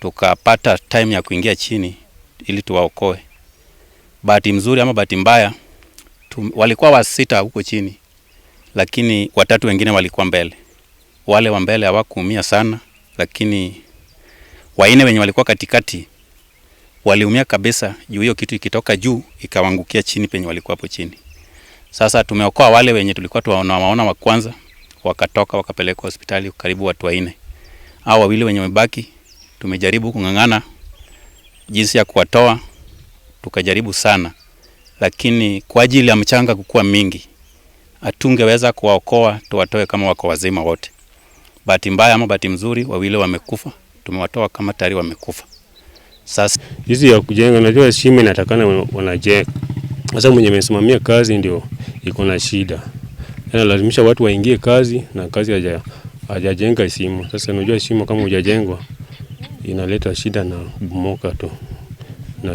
tukapata time ya kuingia chini ili tuwaokoe. Bahati mzuri ama bahati mbaya, walikuwa 6 huko chini, lakini 3 wengine walikuwa mbele. Wale wa mbele hawakuumia sana, lakini 4 wenye walikuwa katikati waliumia kabisa, juu hiyo kitu ikitoka juu ikawangukia chini penye walikuwa hapo chini. Sasa tumeokoa wale wenye tulikuwa tunawaona wa kwanza, wakatoka wakapelekwa hospitali, karibu watu 4. Hao 2 wenye wamebaki tumejaribu kung'ang'ana jinsi ya kuwatoa, tukajaribu sana, lakini kwa ajili ya mchanga kukua mingi hatungeweza kuwaokoa tuwatoe kama wako wazima wote. Bahati mbaya ama bahati mzuri, 2 wamekufa, tumewatoa kama tayari wamekufa. Sasa hizi ya kujenga, unajua shimo inatakana wanajenga. Sasa mwenye amesimamia kazi ndio iko na shida. Lazimisha watu waingie kazi na kazi hajajenga shimo. Sasa unajua shimo kama hujajengwa inaleta shida na bomoka tu.